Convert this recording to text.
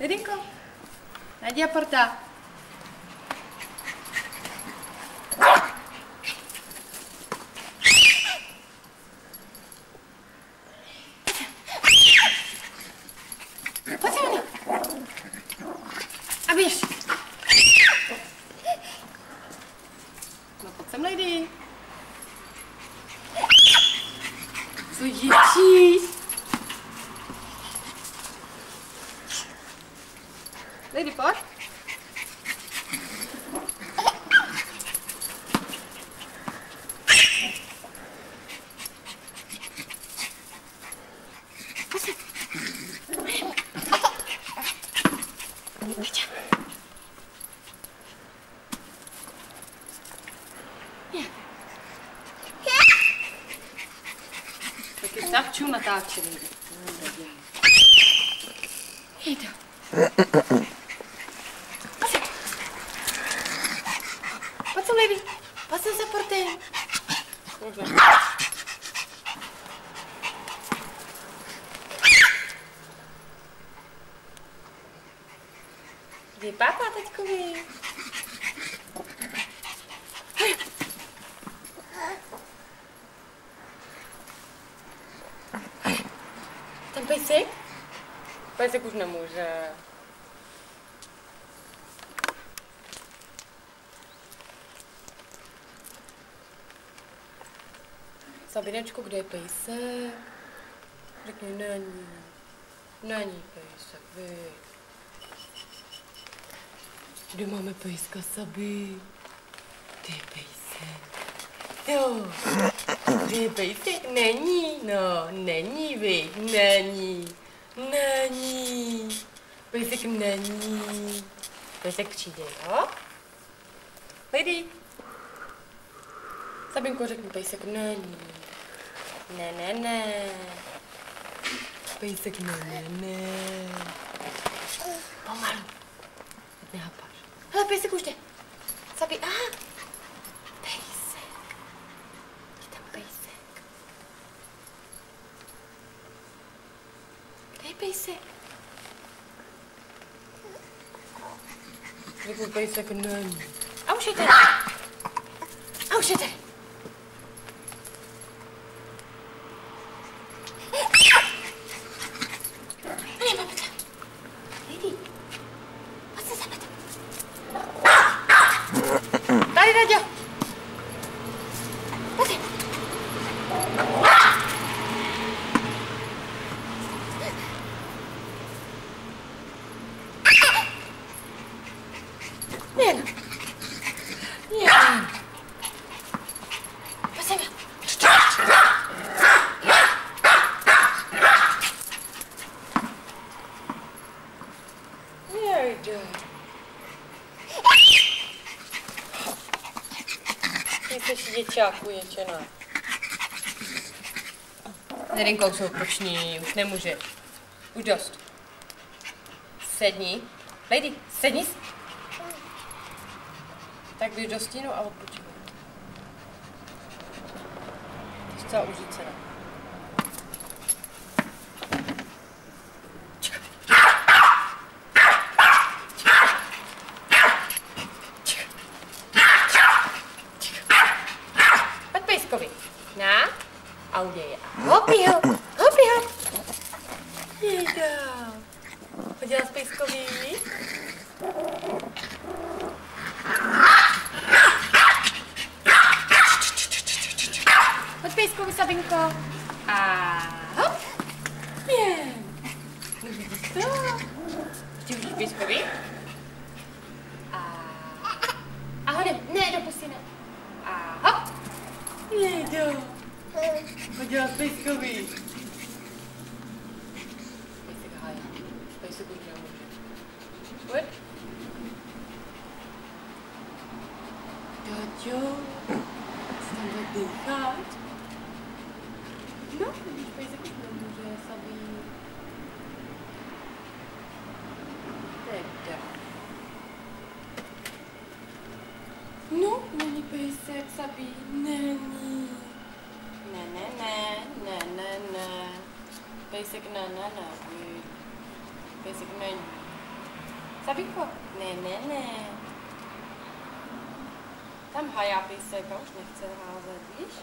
Lidinko, Nadia Porta. Pojď sem, a běž. No pojď sem, Lady. Co ječíš? Lady, pojď. Tak je savčů natáčený. Jde. Pojď sem, Lady. Pojď sem za portem. Kde je pápa, taťkovi? Ten pejsek? Pejsek už nemůže. Sabinečko, kde je pejsek? Řekni, není. Není pejsek, vy. Kde máme pejska, Sabi? Kde je pejsek? Jo. Kde je pejsek? Není, no, není, vy. Není. Není. Pejsek není. Pejsek přijde, jo? Lady. Sabinko, řekni, pejsek není. Ne. Pejsek ne. Pomalu. Nehápáš. Hele, pejsek už jde. Sabi, pejsek. Je tam pejsek. Kde je pejsek? Řeknu, pejsek není. A už je tady. Tady, Naďo! Pojď! Jen! Pojď sem! Jejde! Ty jsi děčáku, ječená. Lidinko, už počni, už nemůže. Už dost. Sedni. Lady, sedni. Tak běž do stínu a odpočívej. Ty jsi celá užícená. Na, a uděje. Hopi ho. Jejda. Chodila s pejskový. Pojď pejskovi, Sabinko. A hop. Jen. Vidíš to? Chci už pejskovi? A hodem. Ne, do pusy. A hop. Jejdo. Chodila s pejskový. Pejsek hája. Pejsek už nemůže. Pojď. Taťo, jsi tam tak dýchat? No, vidíš, pejsek už nemůže, Sabi. Teda. No, není pejsek, Sabi, není. Ne. Pejsek ne. Pejsek není. Sabinko? Ne. Tam hajá pejsek a už nechce házet, víš?